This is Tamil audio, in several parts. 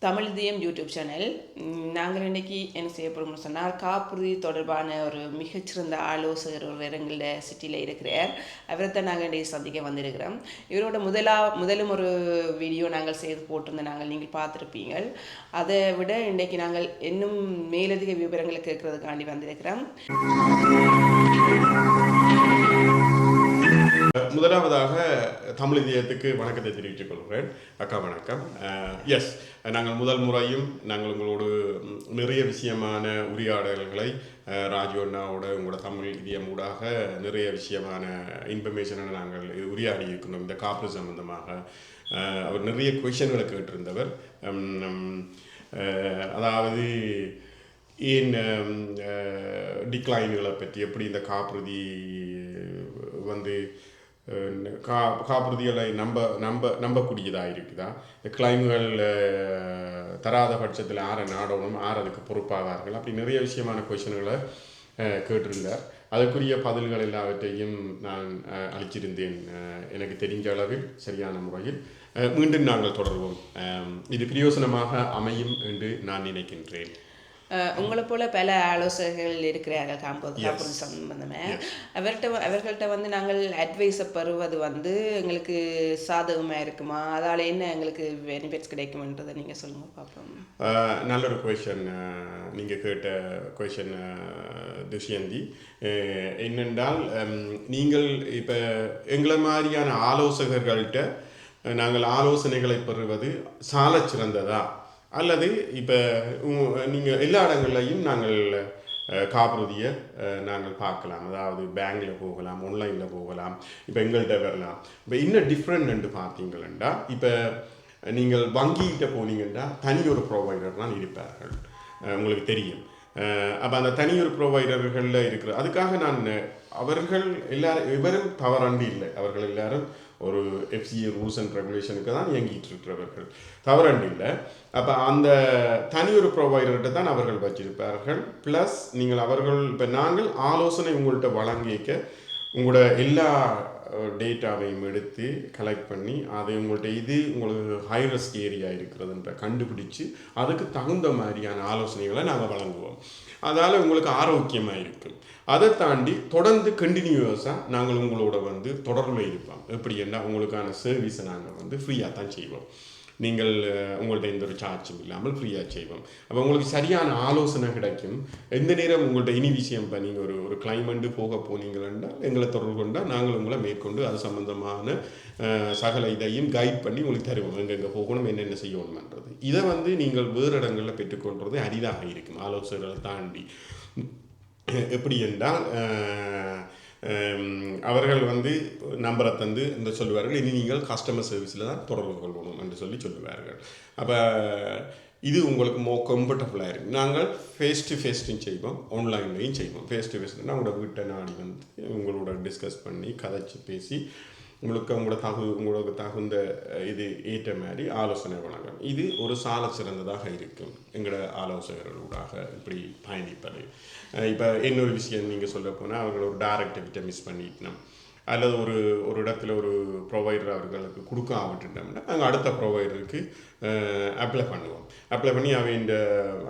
தமிழ்தயம் யூடியூப் சேனல். நாங்கள் இன்றைக்கி என்ன செய்ய போகிறோம்னு சொன்னால், காப்புறுதி தொடர்பான ஒரு மிகச்சிறந்த ஆலோசகர் ஒரு எங்களோட சிட்டியில் இருக்கிறார். அவரை தான் நாங்கள் இன்றைக்கி சந்திக்க வந்திருக்கிறோம். இவரோட முதலும் ஒரு வீடியோ நாங்கள் செய்து போட்டிருந்தோம், நீங்கள் பார்த்துருப்பீங்கள். அதை விட இன்றைக்கி நாங்கள் இன்னும் மேலதிக விவரங்களை கேட்கறதுக்காண்டி வந்திருக்கிறோம். முதலாவதாக தமிழ் வணக்கத்தை தெரிவித்துக் கொள்கிறேன். அக்கா வணக்கம். எஸ், நாங்கள் முதல் முறையும் நாங்கள் உங்களோடு நிறைய விஷயமான உரையாடல்களை ராஜு அண்ணாவோட உங்களோட தமிழ் இதயம் ஊடாக நிறைய விஷயமான இன்ஃபர்மேஷனை நாங்கள் உரையாடி இருக்கணும். இந்த காப்பு சம்பந்தமாக அவர் நிறைய கொஷன்களை கேட்டிருந்தவர். அதாவது ஏன் டிக்ளைன்களை பற்றி, எப்படி இந்த காப்புறுதி வந்து காப்புறுதிகளை நம்பக்கூடியதாக இருக்குதா, இந்த கிளைம்கள் தராத பட்சத்தில் ஆற நாடணும், ஆறு அதுக்கு பொறுப்பாவார்கள், அப்படி நிறைய விஷயமான கொஷன்களை கேட்டிருந்தார். அதற்குரிய பதில்கள் எல்லாவற்றையும் நான் அளிச்சிருந்தேன் எனக்கு தெரிஞ்ச அளவில் சரியான முறையில். மீண்டும் நாங்கள் தொடர்வோம். இது பிரயோசனமாக அமையும் என்று நான் நினைக்கின்றேன். உங்களை போல பல ஆலோசகர்கள் இருக்கிறார்கள் காப்புறுதி சம்பந்தமாக. அவர்கள்ட்ட வந்து நாங்கள் அட்வைஸை பெறுவது வந்து எங்களுக்கு சாதகமாக இருக்குமா, அதால் என்ன எங்களுக்கு பெனிஃபிட்ஸ் கிடைக்கும்ன்றதை நீங்கள் சொல்லுங்கள் பார்ப்போம். நல்ல ஒரு கொஷன் நீங்கள் கேட்ட கொஷன் துஷ்யந்தி. என்னென்றால், நீங்கள் இப்போ எங்களை மாதிரியான ஆலோசகர்கள்ட்ட நாங்கள் ஆலோசனைகளை பெறுவது சால சிறந்ததா, அல்லது இப்போ நீங்கள் எல்லா இடங்கள்லையும் நாங்கள் காப்புறுதியை நாங்கள் பார்க்கலாம். அதாவது பேங்கில் போகலாம், ஆன்லைனில் போகலாம், இப்போ எங்கள்கிட்ட வரலாம். இப்போ இன்னும் டிஃப்ரெண்ட் பார்த்தீங்களா, இப்போ நீங்கள் வங்கிகிட்ட போனீங்கன்னா தனி ஒரு ப்ரொவைடர் தான் இருப்பார்கள், உங்களுக்கு தெரியும். அப்போ அந்த தனியொரு ப்ரொவைடர்களில் இருக்கிற அதுக்காக நான் அவர்கள் இவரும் தவறாண்டி இல்லை, அவர்கள் எல்லாரும் ஒரு FCA ரூல்ஸ் அண்ட் ரெகுலேஷனுக்கு தான் இயங்கிட்டு இருக்கிறவர்கள், தவறாண்டி இல்லை. அப்போ அந்த தனியொரு ப்ரொவைடர்கிட்ட தான் அவர்கள் வச்சிருப்பார்கள். ப்ளஸ் நீங்கள் அவர்கள் இப்போ நாங்கள் ஆலோசனை உங்கள்கிட்ட வழங்கிக்க உங்களோட எல்லா டேட்டாவையும் எடுத்து கலெக்ட் பண்ணி அதை உங்கள்கிட்ட இது உங்களுக்கு ஹை ரிஸ்க் ஏரியா இருக்கிறதுன்ற கண்டுபிடிச்சு அதுக்கு தகுந்த மாதிரியான ஆலோசனைகளை நாங்கள் வழங்குவோம். அதால் உங்களுக்கு ஆரோக்கியமாக இருக்கும். அதை தாண்டி தொடர்ந்து கண்டினியூஸாக நாங்கள் உங்களோட வந்து தொடர்பில் இருப்போம். எப்படி என்ன உங்களுக்கான சர்வீஸை நாங்கள் வந்து ஃப்ரீயாக தான் செய்வோம். நீங்கள் உங்கள்கிட்ட எந்த ஒரு சார்ஜும் இல்லாமல் ஃப்ரீயாக செய்வோம். அப்போ உங்களுக்கு சரியான ஆலோசனை கிடைக்கும். எந்த நேரம் உங்கள்கிட்ட இனி விஷயம் இப்போ நீங்கள் ஒரு கிளைமெண்ட்டு போக போனீங்களா எங்களை தொடர்பு கொண்டால் நாங்கள் உங்களை மேற்கொண்டு அது சம்மந்தமான சகல இதையும் கைட் பண்ணி உங்களுக்கு தருவோம், எங்கெங்கே போகணும், என்னென்ன செய்யணும்ன்றது. இதை வந்து நீங்கள் வேறு இடங்களில் பெற்றுக்கொள்வது அரிதாக இருக்கும் ஆலோசனைகளை தாண்டி. எப்படி என்றால், அவர்கள் வந்து நம்பரை தந்து இந்த சொல்லுவார்கள், இனி நீங்கள் கஸ்டமர் சர்வீஸில் தான் தொடர்பு கொள்ளணும் என்று சொல்லுவார்கள். அப்போ இது உங்களுக்கு கம்ஃபர்டபுளாக இருக்கும். நாங்கள் ஃபேஸ் டு ஃபேஸ்ட்டும் செய்வோம், ஆன்லைன்லையும் செய்வோம். ஃபேஸ் டு ஃபேஸ்ட்னா உங்களோட வீட்டை நாடி வந்து உங்களோட டிஸ்கஸ் பண்ணி கதைச்சி பேசி உங்களுக்கு தகுந்த இது ஏற்ற மாதிரி ஆலோசனை வழங்கும். இது ஒரு சால சிறந்ததாக இருக்கும் எங்களோட ஆலோசகர்களூடாக இப்படி பயணிப்பது. இப்போ இன்னொரு விஷயம் நீங்கள் சொல்ல போனால், அவர்கள் ஒரு டைரக்டிவிட்ட மிஸ் பண்ணிட்டோம், அல்லது ஒரு இடத்துல ஒரு ப்ரொவைடர் அவர்களுக்கு கொடுக்க ஆகிட்டோம்னா நாங்கள் அடுத்த ப்ரொவைடருக்கு அப்ளை பண்ணுவோம். அப்ளை பண்ணி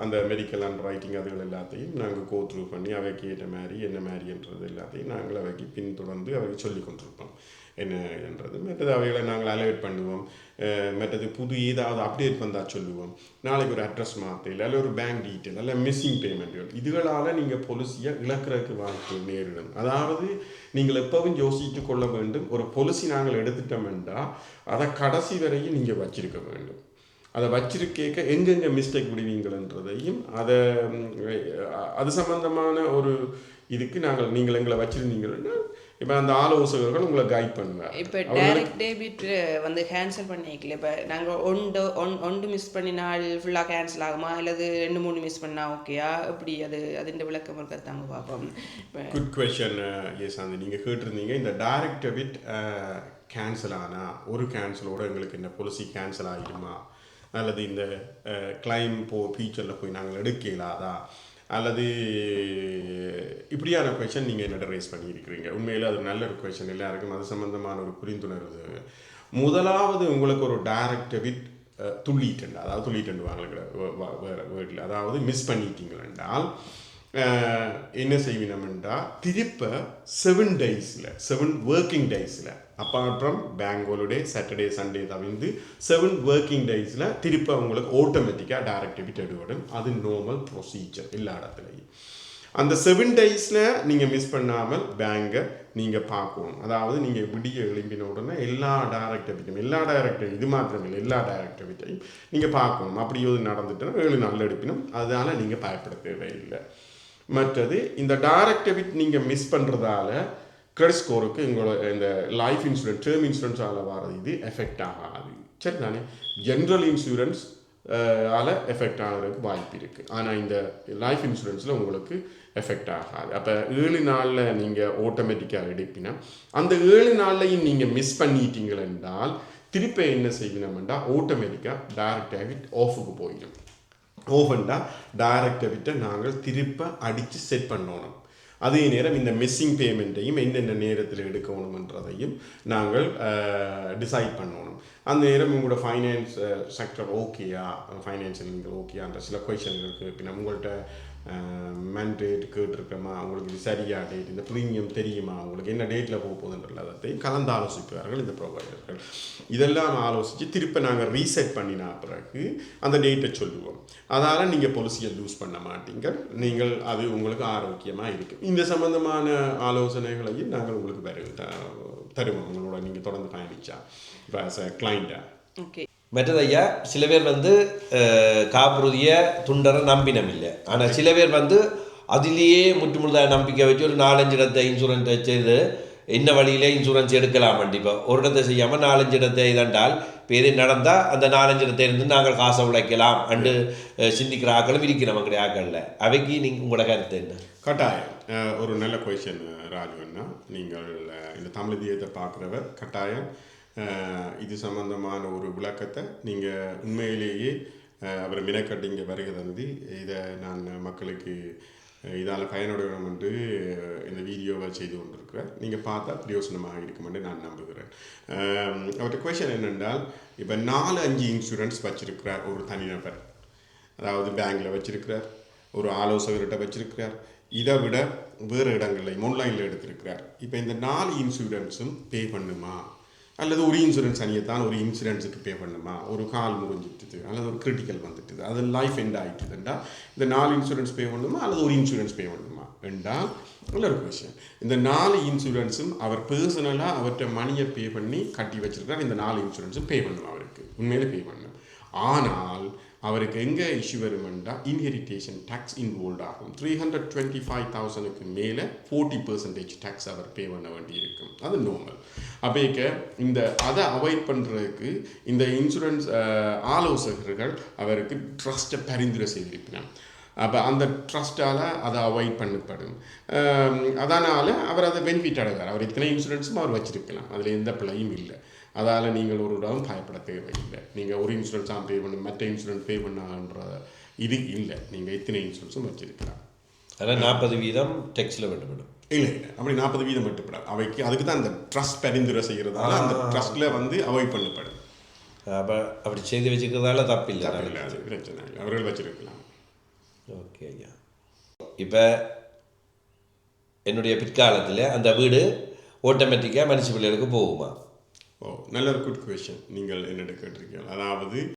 அந்த மெடிக்கல் அண்ட் ரைட்டிங் அதுகள் எல்லாத்தையும் நாங்கள் கோ த்ரூ பண்ணி அவைக்கு ஏற்ற மாதிரி என்ன மாதிரின்றது எல்லாத்தையும் நாங்கள் அவைக்கு பின்தொடர்ந்து அவைக்கு சொல்லி கொண்டிருப்போம் என்னன்றது. மற்றது அவைகளை நாங்கள் அலர்ட் பண்ணுவோம். மற்றது புது ஏதாவது அப்டேட் வந்தால் சொல்லுவோம். நாளைக்கு ஒரு அட்ரஸ் மாற்றல், அல்ல ஒரு பேங்க் டீட்டெயில், அல்ல மிஸ்ஸிங் பேமெண்ட்டுகள், இதுகளால் நீங்கள் பொலிசியை இழக்கிறதுக்கு வாய்ப்பு நேரிடும். அதாவது நீங்கள் எப்பவும் யோசித்து கொள்ள வேண்டும், ஒரு பொலிசி நாங்கள் எடுத்துட்டோம்னா அதை கடைசி வரையும் நீங்கள் வச்சிருக்க வேண்டும். அதை வச்சிருக்க எங்கெங்கே மிஸ்டேக் விடுவீங்கள்ன்றதையும் அது சம்பந்தமான ஒரு இதுக்கு நீங்கள் எங்களை வச்சிருந்தீங்கன்னா இப்போ அந்த ஆலோசகர்கள் உங்களை கைட் பண்ணுவாங்க. இப்போ டைரக்ட் டெபிட் வந்து கேன்சல் பண்ணிக்கல, இப்போ நாங்கள் ஒன்று மிஸ் பண்ணினால் ஃபுல்லாக கேன்சல் ஆகுமா, அல்லது 2-3 மிஸ் பண்ணால் ஓகேயா, எப்படி அதுன்ற விளக்கம் இருக்கிறதாங்க பார்ப்போம். Good question. எஸ், அந்த நீங்கள் கேட்டிருந்தீங்க, இந்த டைரக்ட் டெபிட் கேன்சல் ஆனால் ஒரு கேன்சலோட எங்களுக்கு இந்த பாலிசி கேன்சல் ஆகிடுமா, அல்லது இந்த கிளைம் ஃபியூச்சரில் போய் நாங்கள் எடுக்கலாதா, அல்லது இப்படியான கொஷன் நீங்கள் என்னோட ரைஸ் பண்ணியிருக்கிறீங்க. உண்மையில் அது நல்ல ஒரு கொஷன், எல்லாருக்கும் அது சம்மந்தமான ஒரு புரிந்துணர்வு. முதலாவது உங்களுக்கு ஒரு டைரக்ட் டெபிட் துள்ளிட்டுண்டா, அதாவது துள்ளிட்டு வாங்கல வேறு வேர்டில், அதாவது மிஸ் பண்ணிட்டீங்கள் என்றால் என்ன செய்வினோம்டா திருப்ப 7 days, 7 working days, apart from bank holiday Saturday Sunday தவிர்த்து 7 working days திருப்ப உங்களுக்கு ஆட்டோமேட்டிக்காக டைரக்ட் டெபிட் எடுவிடும். அது நார்மல் ப்ரொசீஜர் எல்லா இடத்துலையும். அந்த 7 days நீங்கள் மிஸ் பண்ணாமல் பேங்கை நீங்கள் பார்க்கணும். அதாவது நீங்கள் விடிய எழும்பின உடனே எல்லா டைரக்ட் டெபிட்டும் இது மாத்திரமில்லை எல்லா டைரக்ட் டெபிட்டையும் நீங்கள் பார்க்கணும். அப்படி ஒரு நடந்துட்டுனா 7 நாள் எடுப்பினும் அதனால் நீங்கள் பயப்பட தேவையில்லை. மற்றது இந்த டைரக்ட் டெபிட் நீங்கள் மிஸ் பண்ணுறதால கிரெடிட் ஸ்கோருக்கு உங்களோட இந்த லைஃப் இன்சூரன்ஸ் டேர்ம் இன்சூரன்ஸால் வர்றது இது எஃபெக்ட் ஆகாது. சரி தானே? ஜென்ரல் இன்சூரன்ஸ் எஃபெக்ட் ஆகிறதுக்கு வாய்ப்பு இருக்குது. ஆனால் இந்த லைஃப் இன்சூரன்ஸில் உங்களுக்கு எஃபெக்ட் ஆகாது. அப்போ 7 நாளில் நீங்கள் ஆட்டோமேட்டிக்காக எடுப்பினா அந்த 7 நாள்லையும் நீங்கள் மிஸ் பண்ணிட்டீங்கள் என்றால் திருப்பி என்ன செய்யணும்னா ஆட்டோமேட்டிக்காக டைரக்ட் டெபிட் ஆஃபுக்கு போயிடும். ஓவன்டா டைரக்ட் டெபிட்டை நாங்கள் திருப்ப அடித்து செட் பண்ணணும். அதே நேரம் இந்த மிஸ்ஸிங் பேமெண்ட்டையும் எந்தெந்த நேரத்தில் எடுக்கணுமன்றதையும் நாங்கள் டிசைட் பண்ணணும். அந்த நேரம் உங்களோட ஃபைனான்ஸ் செக்டர் ஓகேயா, ஃபைனான்சியல் நீங்கள் ஓகேயான்ற சில கொஷன்களுக்கு இப்போ உங்கள்கிட்ட மேண்டேட் கேட்டிருக்கோமா, உங்களுக்கு இது சரியா டேட், இந்த ப்ரீமியம் தெரியுமா, உங்களுக்கு என்ன டேட்டில் போக போகுதுன்றதையும் கலந்து ஆலோசிப்பார்கள் இந்த ப்ரொவைடர்கள். இதெல்லாம் ஆலோசித்து திருப்ப நாங்கள் ரீசெட் பண்ணினா பிறகு அந்த டேட்டை சொல்லுவோம். அதால் நீங்கள் பாலிசியை லூஸ் பண்ண மாட்டீங்க. நீங்கள் அது உங்களுக்கு ஆரோக்கியமாக இருக்கும். இந்த சம்பந்தமான ஆலோசனைகளையும் நாங்கள் உங்களுக்கு தருவோம் உங்களோட நீங்கள் தொடர்ந்து பயணிச்சா இப்போ ஆஸ் அ கிளைண்ட்டாக. ஓகே. மற்றது ஐயா, சில பேர் காப்புறுதியை துண்டரை நம்பினம் இல்லை. ஆனால் சில பேர் அதிலேயே முற்றுமுழுதாக நம்பிக்கை வச்சு ஒரு 4-5 இடத்தை இன்சூரன்ஸ் செய்து என்ன வழியிலே இன்சூரன்ஸ் எடுக்கலாம். இப்போ ஒரு இடத்தை செய்யாமல் 4-5 இடத்தை இதென்றால் இப்போ எது நடந்தால் அந்த 4-5 இடத்தை இருந்து நாங்கள் காசை உழைக்கலாம் அண்டு சிந்திக்கிற ஆக்களும் இருக்கிற மக்களுடைய ஆக்களில். அவைக்கு நீங்கள் உங்களோட கருத்து என்ன? கட்டாயம் ஒரு நல்ல கொஷன் ராஜுன்னா. நீங்கள் இந்த தமிழ் தியத்தை பார்க்குறவர் கட்டாயம் இது சம்பந்தமான ஒரு விளக்கத்தை நீங்கள் உண்மையிலேயே அவரை மினக்கட்டு இங்கே வருகை தந்து இதை நான் மக்களுக்கு இதால் பயனுடையணும் என்று இந்த வீடியோவை செய்து கொண்டிருக்கிறேன். நீங்கள் பார்த்தா பிரயோசனமாக இருக்குமென்று நான் நம்புகிறேன். அவர்கிட்ட கொஷன் என்னென்றால், இப்போ 4-5 இன்சூரன்ஸ் வச்சிருக்கிறார் ஒரு தனிநபர், அதாவது பேங்கில் வச்சிருக்கிறார், ஒரு ஆலோசகர்கிட்ட வச்சிருக்கிறார், இதை விட வேறு இடங்களில் ஆன்லைனில் எடுத்திருக்கிறார். இப்போ இந்த 4 இன்சூரன்ஸும் பே பண்ணுமா, அல்லது ஒரு இன்சூரன்ஸ் அணியத்தான் ஒரு இன்சூரன்ஸுக்கு பே பண்ணுமா, ஒரு கால் முறிஞ்சிட்டுது அல்லது ஒரு கிரிட்டிக்கல் வந்துட்டுது, அது லைஃப் எண்ட் ஆகிட்டுதுண்டா இந்த 4 இன்சூரன்ஸ் பே பண்ணுமா அல்லது ஒரு இன்சூரன்ஸ் பே பண்ணுமா என்றால் நல்ல ஒரு விஷயம். இந்த 4 இன்சூரன்ஸும் அவர் பர்சனலாக அவர்கிட்ட மணியை பே பண்ணி கட்டி வச்சிருக்கார். இந்த 4 இன்சூரன்ஸும் பே பண்ணும், அவருக்கு உண்மையிலே பே பண்ணும். ஆனால் அவருக்கு எங்கே இஷ்யூ வருமெண்டா இன்ஹெரிட்டேஷன் டேக்ஸ் இன்வால்வ் ஆகும். 325,000க்கு மேலே 40% டேக்ஸ் அவர் பே பண்ண வேண்டி இருக்கும். அது நார்மல். அப்போக்க இந்த அதை அவாய்ட் பண்ணுறதுக்கு இந்த இன்சூரன்ஸ் ஆலோசகர்கள் அவருக்கு ட்ரஸ்ட்டை பரிந்துரை செய்திருக்கிறார். அப்போ அந்த ட்ரஸ்ட்டால் அதை அவாய்ட் பண்ணப்படும். அதனால் அவர் அதை பெனிஃபிட் அடைவார். அவர் இத்தனை இன்சூரன்ஸும் அவர் வச்சிருக்கலாம், அதில் எந்த பிழையும் இல்லை. அதால் நீங்கள் ஒரு இடம் பயப்பட தேவையில்லை. நீங்கள் ஒரு இன்சூரன்ஸாக பே பண்ண மற்ற இன்சூரன்ஸ் பே பண்ணான்ற இது இல்லை. நீங்கள் இத்தனை இன்சூரன்ஸும் வச்சிருக்கலாம். அதில் 40% டெக்ஸில் விட்டுவிடும். இல்லை அப்படி 40% மட்டுப்படாது. அவைக்கு அதுக்கு தான் அந்த ட்ரஸ்ட் பரிந்துரை செய்கிறதால அந்த ட்ரஸ்ட்டில் அவாய்ட் பண்ணப்படும். அப்போ அப்படி செய்து வச்சுக்கிறதால தப்பு இல்லை, அது பிரச்சனை இல்லை, அவர்கள் வச்சிருக்கலாம். ஓகே ஐயா. இப்போ என்னுடைய பிற்காலத்தில் அந்த வீடு ஆட்டோமேட்டிக்காக மனுஷ பிள்ளைகளுக்கு போகுமா? நல்ல ஒரு குட் கொஸ்டின் நீங்கள் என்னிட்ட கேட்டிருக்கீங்க. அதாவது